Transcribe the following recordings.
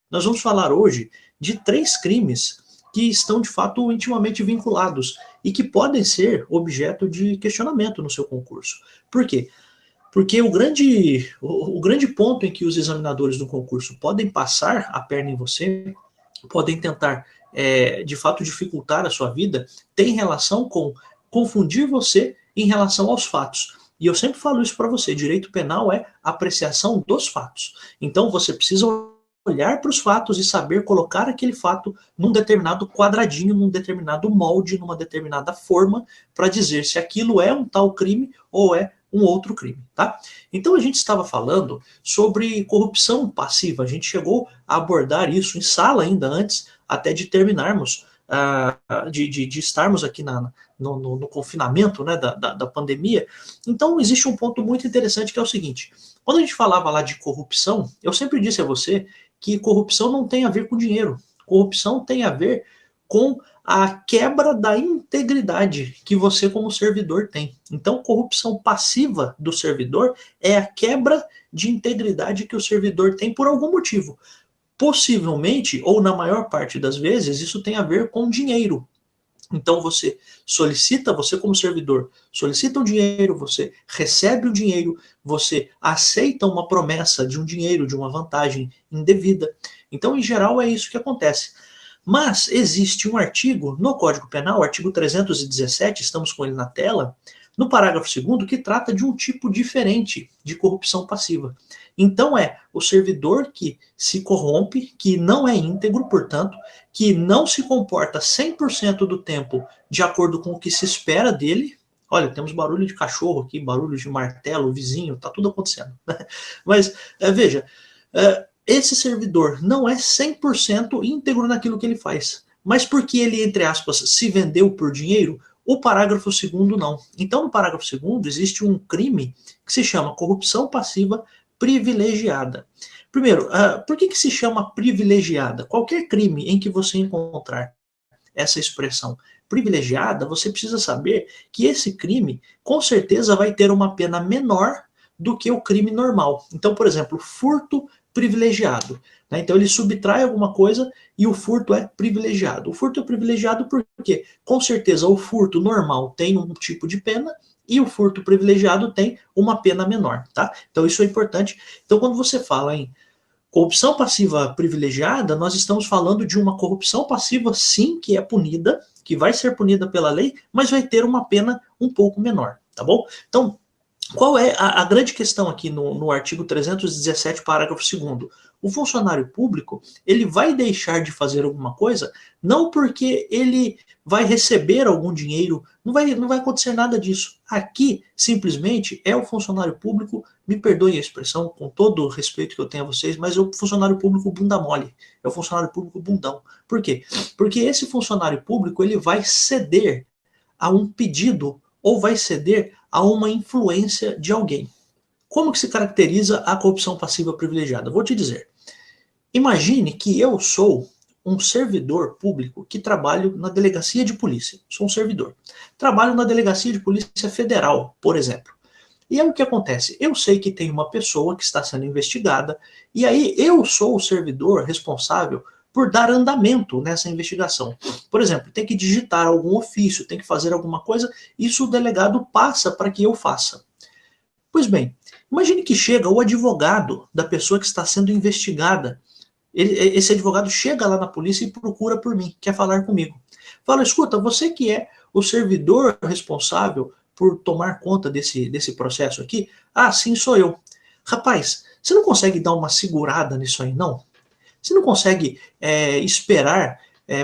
Nós vamos falar hoje de 3 crimes que estão, de fato, intimamente vinculados e que podem ser objeto de questionamento no seu concurso. Por quê? Porque o grande ponto em que os examinadores do concurso podem passar a perna em você, podem tentar, de fato, dificultar a sua vida, tem relação com confundir você em relação aos fatos. E eu sempre falo isso para você: direito penal é apreciação dos fatos. Então você precisa olhar para os fatos e saber colocar aquele fato num determinado quadradinho, num determinado molde, numa determinada forma, para dizer se aquilo é um tal crime ou é um outro crime, tá? Então a gente estava falando sobre corrupção passiva, a gente chegou a abordar isso em sala ainda antes até de terminarmos, de estarmos aqui no confinamento, né, da pandemia. Então existe um ponto muito interessante que é o seguinte: quando a gente falava lá de corrupção, eu sempre disse a você que corrupção não tem a ver com dinheiro. Corrupção tem a ver com a quebra da integridade que você como servidor tem. Então, corrupção passiva do servidor é a quebra de integridade que o servidor tem por algum motivo. Possivelmente, ou na maior parte das vezes, isso tem a ver com dinheiro. Então você como servidor, solicita o dinheiro, você recebe o dinheiro, você aceita uma promessa de um dinheiro, de uma vantagem indevida. Então, em geral, é isso que acontece. Mas existe um artigo no Código Penal, o artigo 317, estamos com ele na tela, no parágrafo 2º, que trata de um tipo diferente de corrupção passiva. Então é o servidor que se corrompe, que não é íntegro, portanto, que não se comporta 100% do tempo de acordo com o que se espera dele. Olha, temos barulho de cachorro aqui, barulho de martelo, vizinho, tá tudo acontecendo. Mas veja, esse servidor não é 100% íntegro naquilo que ele faz. Mas porque ele, entre aspas, se vendeu por dinheiro, o parágrafo 2º não. Então, no parágrafo 2º existe um crime que se chama corrupção passiva privilegiada. Primeiro, por que se chama privilegiada? Qualquer crime em que você encontrar essa expressão privilegiada, você precisa saber que esse crime, com certeza, vai ter uma pena menor do que o crime normal. Então, por exemplo, furto privilegiado. Né? Então, ele subtrai alguma coisa e o furto é privilegiado. O furto é privilegiado porque, com certeza, o furto normal tem um tipo de pena e o furto privilegiado tem uma pena menor, tá? Então isso é importante. Então quando você fala em corrupção passiva privilegiada, nós estamos falando de uma corrupção passiva, sim, que é punida, que vai ser punida pela lei, mas vai ter uma pena um pouco menor, tá bom? Então, qual é a grande questão aqui no artigo 317, parágrafo 2º? O funcionário público, ele vai deixar de fazer alguma coisa não porque ele vai receber algum dinheiro, não vai acontecer nada disso. Aqui, simplesmente, é o funcionário público, me perdoem a expressão, com todo o respeito que eu tenho a vocês, mas é o funcionário público bunda mole, é o funcionário público bundão. Por quê? Porque esse funcionário público, ele vai ceder a um pedido ou vai ceder a uma influência de alguém. Como que se caracteriza a corrupção passiva privilegiada? Vou te dizer. Imagine que eu sou um servidor público que trabalho na delegacia de polícia. Sou um servidor. Trabalho na delegacia de polícia federal, por exemplo. E aí o que acontece? Eu sei que tem uma pessoa que está sendo investigada, e aí eu sou o servidor responsável por dar andamento nessa investigação. Por exemplo, tem que digitar algum ofício, tem que fazer alguma coisa, isso o delegado passa para que eu faça. Pois bem, imagine que chega o advogado da pessoa que está sendo investigada. Esse advogado chega lá na polícia e procura por mim, quer falar comigo. Fala: escuta, você que é o servidor responsável por tomar conta desse processo aqui? Ah, sim, sou eu. Rapaz, você não consegue dar uma segurada nisso aí, não? Você não consegue esperar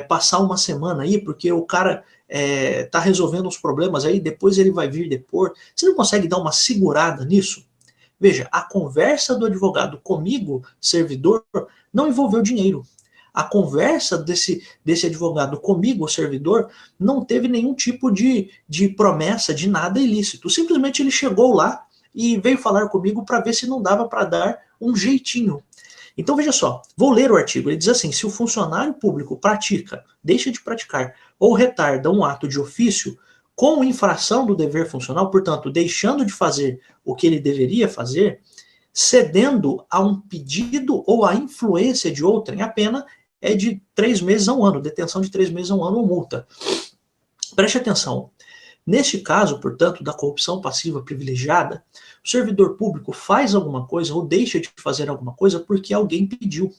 passar uma semana aí, porque o cara está resolvendo os problemas aí, depois ele vai vir depor. Você não consegue dar uma segurada nisso? Veja, a conversa do advogado comigo, servidor, não envolveu dinheiro. A conversa desse advogado comigo, servidor, não teve nenhum tipo de promessa de nada ilícito. Simplesmente ele chegou lá e veio falar comigo para ver se não dava para dar um jeitinho. Então veja só, vou ler o artigo. Ele diz assim: se o funcionário público pratica, deixa de praticar ou retarda um ato de ofício com infração do dever funcional, portanto, deixando de fazer o que ele deveria fazer, cedendo a um pedido ou à influência de outrem, a pena é de 3 meses a 1 ano, detenção de 3 meses a 1 ano ou multa. Preste atenção. Neste caso, portanto, da corrupção passiva privilegiada, o servidor público faz alguma coisa ou deixa de fazer alguma coisa porque alguém pediu.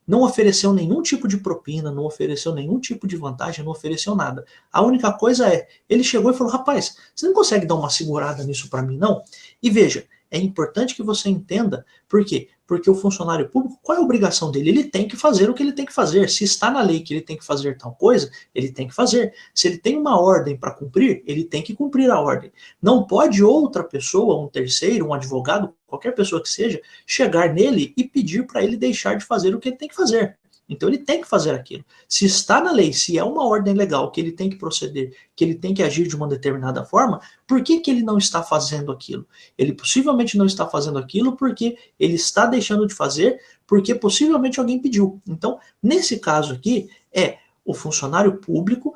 Não ofereceu nenhum tipo de propina, não ofereceu nenhum tipo de vantagem, não ofereceu nada. A única coisa é, ele chegou e falou, rapaz, você não consegue dar uma segurada nisso para mim, não? E veja, é importante que você entenda, por quê? Porque o funcionário público, qual é a obrigação dele? Ele tem que fazer o que ele tem que fazer. Se está na lei que ele tem que fazer tal coisa, ele tem que fazer. Se ele tem uma ordem para cumprir, ele tem que cumprir a ordem. Não pode outra pessoa, um terceiro, um advogado, qualquer pessoa que seja, chegar nele e pedir para ele deixar de fazer o que ele tem que fazer. Então ele tem que fazer aquilo. Se está na lei, se é uma ordem legal que ele tem que proceder, que ele tem que agir de uma determinada forma, por que ele não está fazendo aquilo? Ele possivelmente não está fazendo aquilo porque ele está deixando de fazer, porque possivelmente alguém pediu. Então, nesse caso aqui, é o funcionário público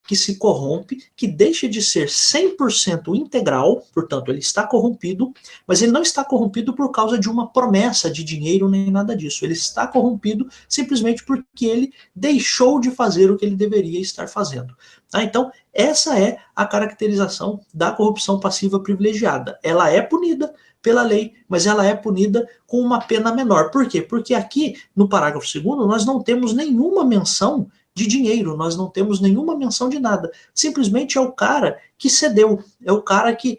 que se corrompe, que deixa de ser 100% integral, portanto, ele está corrompido, mas ele não está corrompido por causa de uma promessa de dinheiro nem nada disso. Ele está corrompido simplesmente porque ele deixou de fazer o que ele deveria estar fazendo. Tá? Então, essa é a caracterização da corrupção passiva privilegiada. Ela é punida pela lei, mas ela é punida com uma pena menor. Por quê? Porque aqui, no parágrafo 2º, nós não temos nenhuma menção de dinheiro, nós não temos nenhuma menção de nada. Simplesmente é o cara que cedeu, é o cara que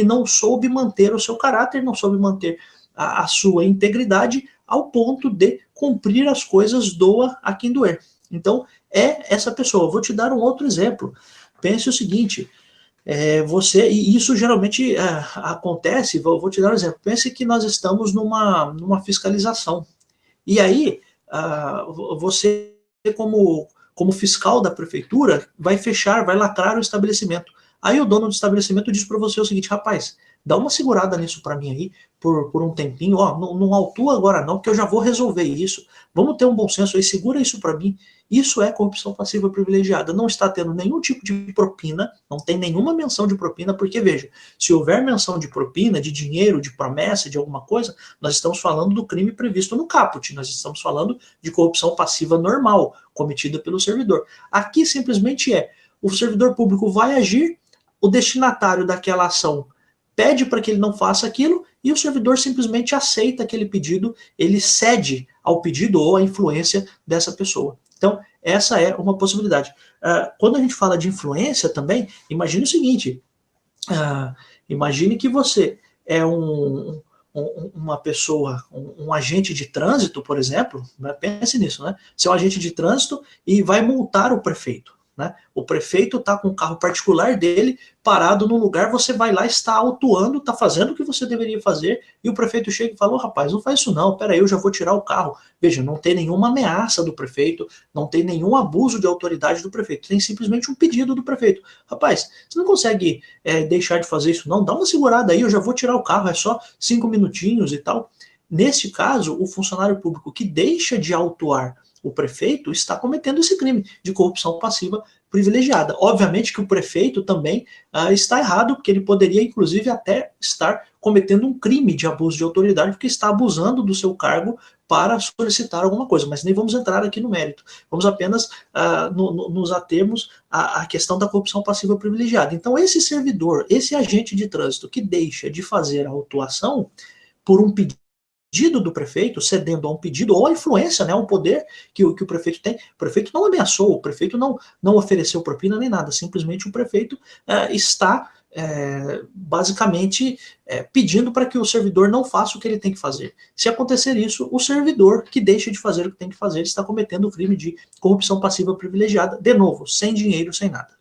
não soube manter o seu caráter, não soube manter a sua integridade ao ponto de cumprir as coisas, doa a quem doer. Então, é essa pessoa. Vou te dar um outro exemplo. Pense o seguinte, e isso geralmente acontece, vou te dar um exemplo. Pense que nós estamos numa fiscalização. E aí, você como fiscal da prefeitura, vai fechar, vai lacrar o estabelecimento. Aí o dono do estabelecimento diz para você o seguinte, rapaz, dá uma segurada nisso para mim aí, por um tempinho, ó, não autua agora não, que eu já vou resolver isso. Vamos ter um bom senso aí, segura isso para mim. Isso é corrupção passiva privilegiada. Não está tendo nenhum tipo de propina, não tem nenhuma menção de propina, porque veja, se houver menção de propina, de dinheiro, de promessa, de alguma coisa, nós estamos falando do crime previsto no caput, nós estamos falando de corrupção passiva normal, cometida pelo servidor. Aqui simplesmente o servidor público vai agir, o destinatário daquela ação pede para que ele não faça aquilo e o servidor simplesmente aceita aquele pedido, ele cede ao pedido ou à influência dessa pessoa. Então, essa é uma possibilidade. Quando a gente fala de influência também, imagine o seguinte, imagine que você é uma pessoa, um agente de trânsito, por exemplo, né? Pense nisso, né? Você é um agente de trânsito e vai multar o prefeito. Né? O prefeito está com o carro particular dele parado num lugar, você vai lá, está autuando, está fazendo o que você deveria fazer, e o prefeito chega e fala, rapaz, não faz isso não, peraí, eu já vou tirar o carro. Veja, não tem nenhuma ameaça do prefeito, não tem nenhum abuso de autoridade do prefeito, tem simplesmente um pedido do prefeito. Rapaz, você não consegue deixar de fazer isso não? Dá uma segurada aí, eu já vou tirar o carro, é só 5 minutinhos e tal. Neste caso, o funcionário público que deixa de autuar o prefeito está cometendo esse crime de corrupção passiva privilegiada. Obviamente que o prefeito também está errado, porque ele poderia, inclusive, até estar cometendo um crime de abuso de autoridade, porque está abusando do seu cargo para solicitar alguma coisa, mas nem vamos entrar aqui no mérito. Vamos apenas nos atermos à questão da corrupção passiva privilegiada. Então, esse servidor, esse agente de trânsito que deixa de fazer a autuação por um pedido do prefeito, cedendo a um pedido ou a influência, né, um poder que o prefeito tem. O prefeito não ameaçou, o prefeito não ofereceu propina nem nada, simplesmente o prefeito está basicamente pedindo para que o servidor não faça o que ele tem que fazer. Se acontecer isso, o servidor que deixa de fazer o que tem que fazer está cometendo o crime de corrupção passiva privilegiada, de novo, sem dinheiro, sem nada.